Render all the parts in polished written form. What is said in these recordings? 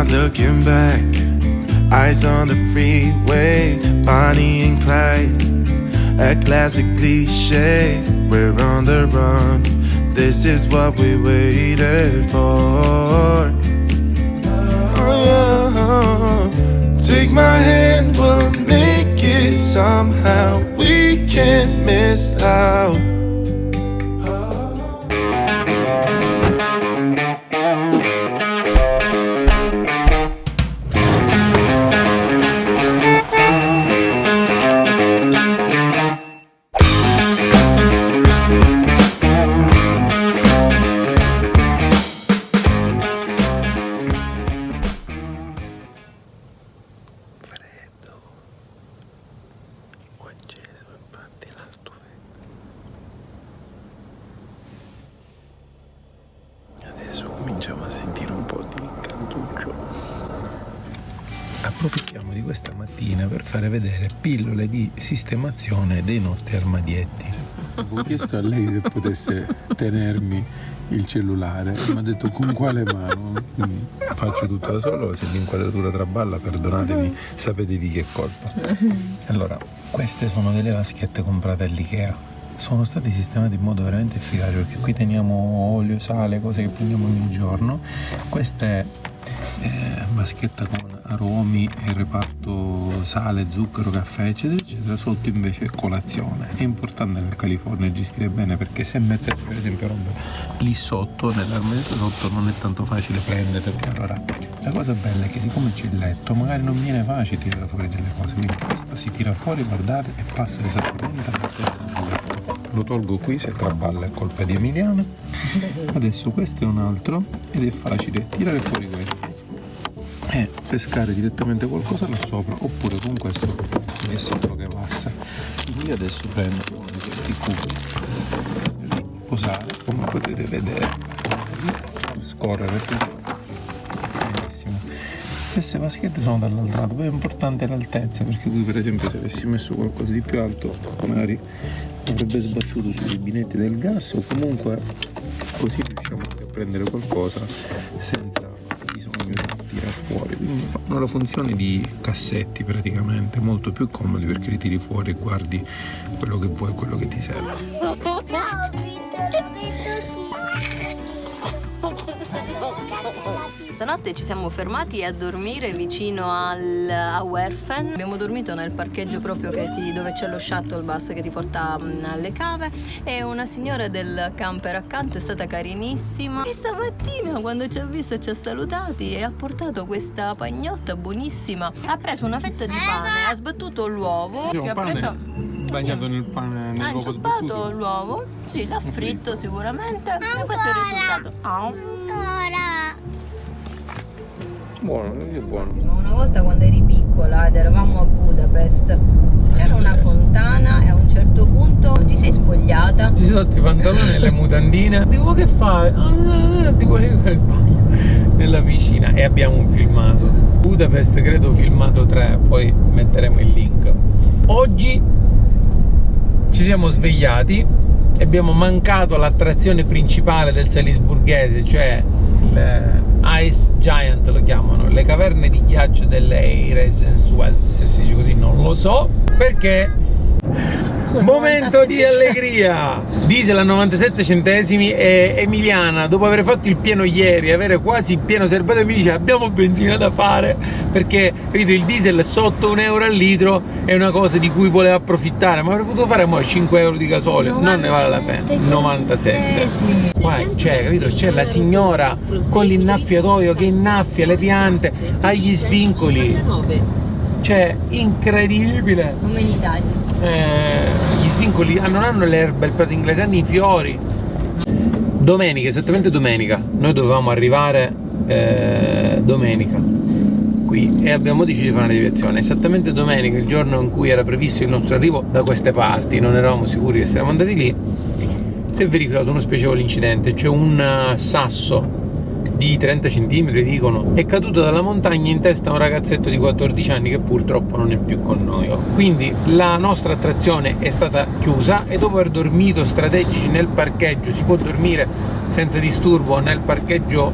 not looking back. Eyes on the freeway, Bonnie and Clyde. A classic cliche, we're on the run. This is what we waited for. Oh yeah. Take my hand, we'll make it somehow. We can't miss out. Cominciamo a sentire un po' di cantuccio. Approfittiamo di questa mattina per fare vedere pillole di sistemazione dei nostri armadietti. Avevo chiesto a lei se potesse tenermi il cellulare, mi ha detto con quale mano. Quindi faccio tutto da solo, se l'inquadratura traballa perdonatemi, sapete di che colpa. Allora, queste sono delle vaschette comprate all'Ikea. Sono stati sistemati in modo veramente efficace, perché qui teniamo olio, sale, cose che prendiamo ogni giorno. Queste vaschetta con aromi e il reparto sale, zucchero, caffè eccetera eccetera, sotto invece colazione. È importante nel California gestire bene, perché se mettete per esempio roba lì sotto, nell'armadietto sotto, non è tanto facile prenderle. Allora la cosa bella è che siccome c'è il letto magari non viene facile tirare fuori delle cose, quindi questa si tira fuori, guardate, e passa esattamente al letto. Lo tolgo qui, se traballa è colpa di Emiliana. Adesso questo è un altro ed è facile tirare fuori questo e pescare direttamente qualcosa là sopra, oppure con questo mi sembra che passa. Quindi adesso prendo uno di questi cubi, riposare, come potete vedere, scorrere tutto benissimo. Stesse vaschette sono dall'altro lato, poi è importante l'altezza, perché qui per esempio se avessi messo qualcosa di più alto magari avrebbe sbattuto sui rubinetti del gas, o comunque così riusciamo anche a prendere qualcosa senza bisogno di tirare fuori. Quindi fanno la funzione di cassetti praticamente, molto più comodi, perché li tiri fuori e guardi quello che vuoi, quello che ti serve. Stanotte ci siamo fermati a dormire vicino a Werfen. Abbiamo dormito nel parcheggio proprio dove c'è lo shuttle bus che ti porta alle cave, e una signora del camper accanto è stata carinissima, e stamattina quando ci ha visto ci ha salutati e ha portato questa pagnotta buonissima. Ha preso una fetta di pane, ha sbattuto l'uovo, che ha preso bagnato nel pane, nell'uovo sbattuto. L'uovo, sì, l'ha fritto sicuramente, e questo è il risultato. Ancora. Buono, è buono. Una volta quando eri piccola ed eravamo a Budapest, c'era una fontana e a un certo punto ti sei spogliata. Ti sei tolto i pantaloni e le mutandine. Dico, ma che fai? Ti vuoi il bagno nella piscina. E abbiamo un filmato. Budapest, credo filmato 3, poi metteremo il link. Oggi ci siamo svegliati e abbiamo mancato l'attrazione principale del Salisburghese, cioè Ice Giant lo chiamano, le caverne di ghiaccio delle Eiresenswelt, se si dice così non lo so, perché momento di allegria. Diesel a 97 centesimi e Emiliana, dopo aver fatto il pieno ieri, avere quasi il pieno serbatoio, mi dice abbiamo benzina da fare, perché capito, il diesel sotto €1 al litro è una cosa di cui voleva approfittare, ma avrei potuto fare 5 euro di gasolio, non ne vale la pena. 97. Qua c'è, capito, c'è la signora con l'innaffiatoio che innaffia le piante agli svincoli, cioè incredibile. Come in Italia. Gli svincoli non hanno le erbe, il prato inglese, hanno i fiori. Domenica, esattamente domenica, noi dovevamo arrivare domenica qui e abbiamo deciso di fare una deviazione esattamente domenica, il giorno in cui era previsto il nostro arrivo da queste parti. Non eravamo sicuri che saremmo andati lì. Si è verificato uno spiacevole incidente, cioè un sasso di 30 cm, dicono, è caduto dalla montagna in testa a un ragazzetto di 14 anni che purtroppo non è più con noi. Quindi la nostra attrazione è stata chiusa e dopo aver dormito strategici nel parcheggio, si può dormire senza disturbo nel parcheggio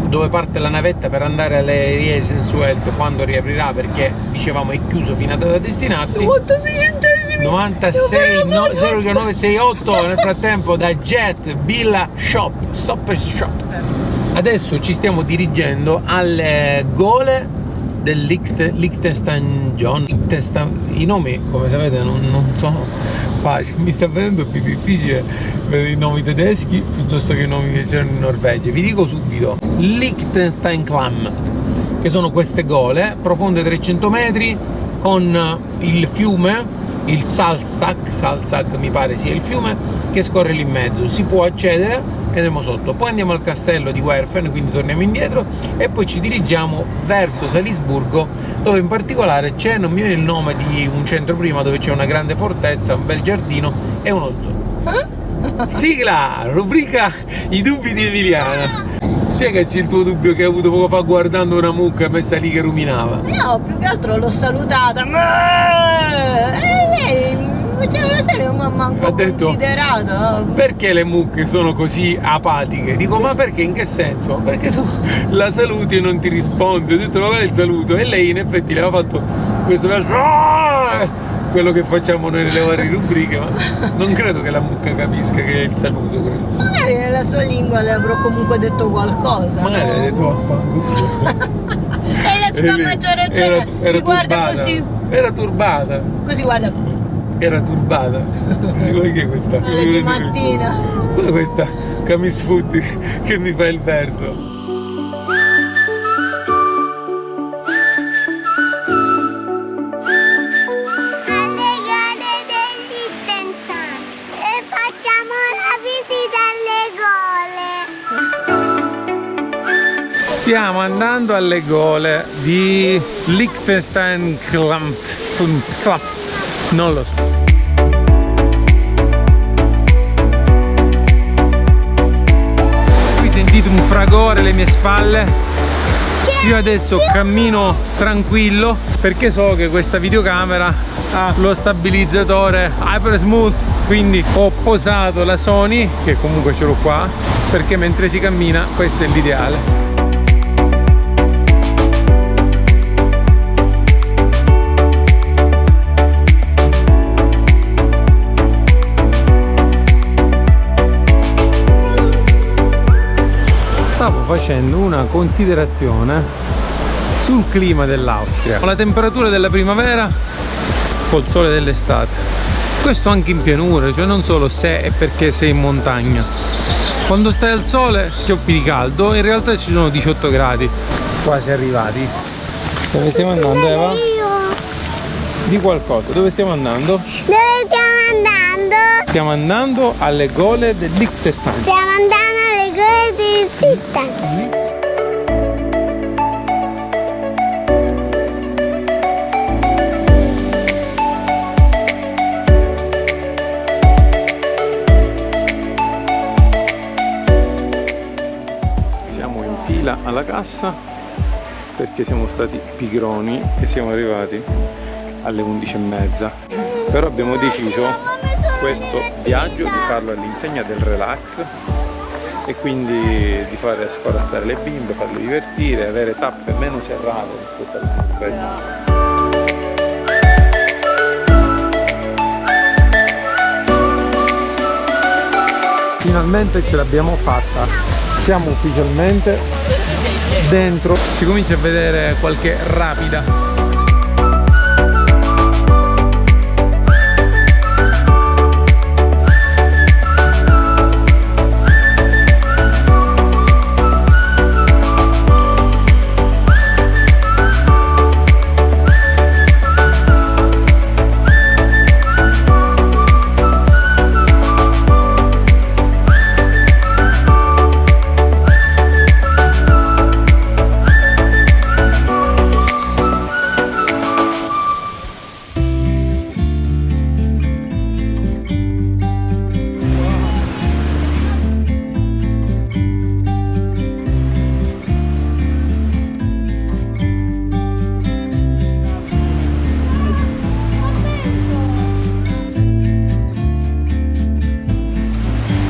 dove parte la navetta per andare alle Riese Suelt quando riaprirà, perché dicevamo è chiuso fino a data destinarsi. 96 0,968 nel frattempo da Jet Villa Shop, Stop and Shop. Adesso ci stiamo dirigendo alle gole del Liechtenstein. I nomi, come sapete, non sono facili, mi sta venendo più difficile per i nomi tedeschi piuttosto che i nomi che c'erano in Norvegia. Vi dico subito: Liechtenstein Clam, che sono queste gole profonde 300 metri con il fiume, il Salzach mi pare sia il fiume, che scorre lì in mezzo. Si può accedere e andiamo sotto, poi andiamo al castello di Werfen, quindi torniamo indietro e poi ci dirigiamo verso Salisburgo, dove in particolare c'è, non mi viene il nome di un centro prima, dove c'è una grande fortezza, un bel giardino e uno zoo. Sigla, rubrica I dubbi di Emiliana. Spiegaci il tuo dubbio che hai avuto poco fa guardando una mucca messa lì che ruminava. No, più che altro l'ho salutata. La serie non mi ha manco considerato. Perché le mucche sono così apatiche? Dico, ma perché? In che senso? Perché tu la saluti e non ti risponde. Ho detto, ma qual è il saluto? E lei in effetti le aveva fatto questo verso, quello che facciamo noi nelle varie rubriche, ma non credo che la mucca capisca che è il saluto. Magari nella sua lingua le avrò comunque detto qualcosa. Magari hai detto E la sua maggior ragione mi guarda turbata. così. Era turbata. Così guarda. Era turbata. Dico, che è questa? Alle mattina. Guarda questa camisfutti che mi fa il verso. Stiamo andando alle gole di Liechtenstein Club. Non lo so. Qui sentite un fragore alle mie spalle. Io adesso cammino tranquillo perché so che questa videocamera ha lo stabilizzatore Hyper Smooth, quindi ho posato la Sony, che comunque ce l'ho qua, perché mentre si cammina questo è l'ideale. Stavo facendo una considerazione sul clima dell'Austria, la temperatura della primavera col sole dell'estate. Questo anche in pianura, cioè non solo se e perché sei in montagna. Quando stai al sole schioppi di caldo, in realtà ci sono 18 gradi, quasi arrivati. Dove stiamo andando, Eva? Di qualcosa, dove stiamo andando? Dove stiamo andando? Stiamo andando alle gole del Liechtenstein. Stiamo andando alle gole del Liechtenstein. Siamo in fila alla cassa perché siamo stati pigroni e siamo arrivati alle 11:30. Però abbiamo deciso questo viaggio di farlo all'insegna del relax e quindi di fare scorazzare le bimbe, farle divertire, avere tappe meno serrate rispetto alle Norvegia. Finalmente ce l'abbiamo fatta, siamo ufficialmente dentro, si comincia a vedere qualche rapida.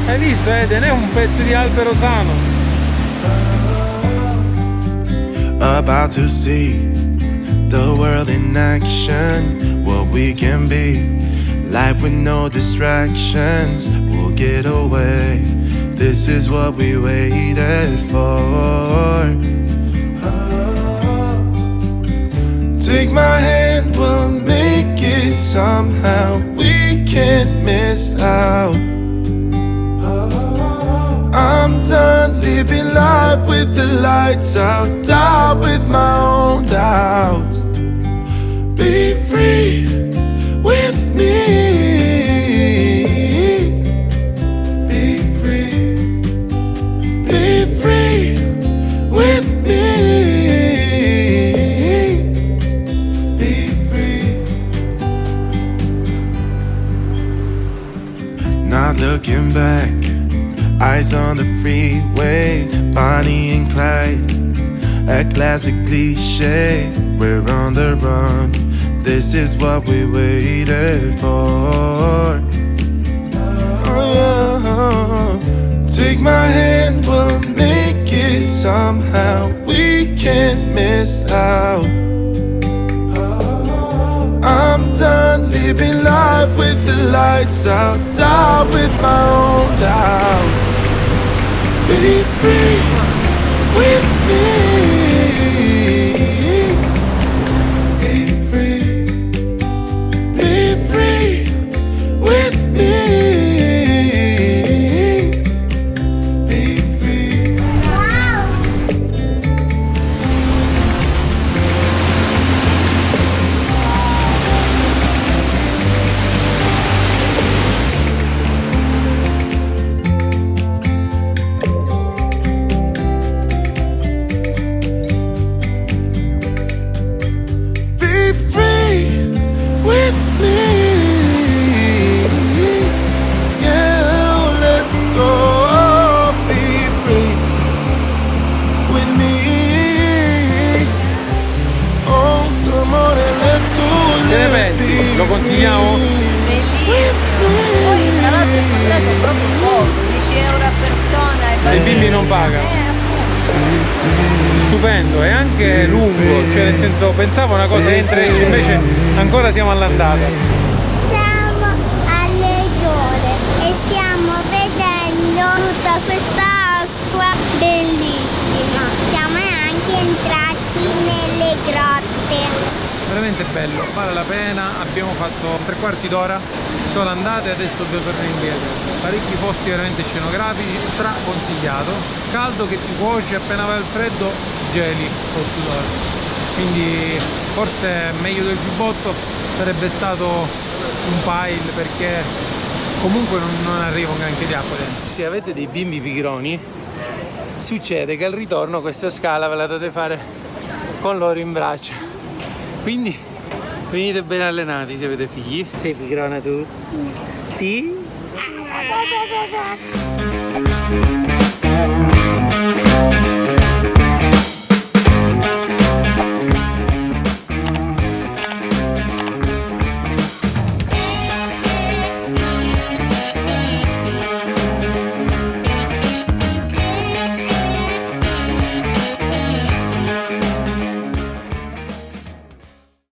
Hai visto, Eden? È un pezzo di albero sano. about to see the world in action, what we can be. Life with no distractions, we'll get away. This is what we waited for. Take my hand, we'll make it somehow. We can't miss out. I'm done living life with the lights out, die with my own doubts. Be free with me. Be free. Be free with me. Be free. Not looking back. Eyes on the freeway, Bonnie and Clyde, a classic cliche. We're on the run. This is what we waited for. Oh yeah. Take my hand, we'll make it somehow. We can't miss out. I'm done living life with the lights out, die with my own doubts. Be free with me. Be free. Be free with me. Be free. Be free with me. Yeah, let's go. Be free with me. Oh, come on and let's go. Che ne Let's pensi? be Lo consigliamo? Bellissimo. Poi tra l'altro è costato proprio poco, 10 euro a persona. E i bimbi non pagano. Stupendo, è anche lungo, cioè nel senso pensavo una cosa entra e esce, invece ancora siamo all'andata. Siamo alle ore e stiamo vedendo tutta questa acqua bellissima. Siamo anche entrati nelle grotte. Veramente bello, vale la pena, abbiamo fatto 3/4 d'ora, sono andate e adesso devo tornare indietro. Parecchi posti veramente scenografici, stra consigliato, caldo che ti cuoce, appena vai al freddo geli col sudore. Quindi forse meglio del giubbotto sarebbe stato un pile, perché comunque non arriva un granché di acqua dentro. Se avete dei bimbi pigroni, succede che al ritorno questa scala ve la dovete fare con loro in braccio. Quindi venite ben allenati se avete figli. Sei pigrona tu? Sì?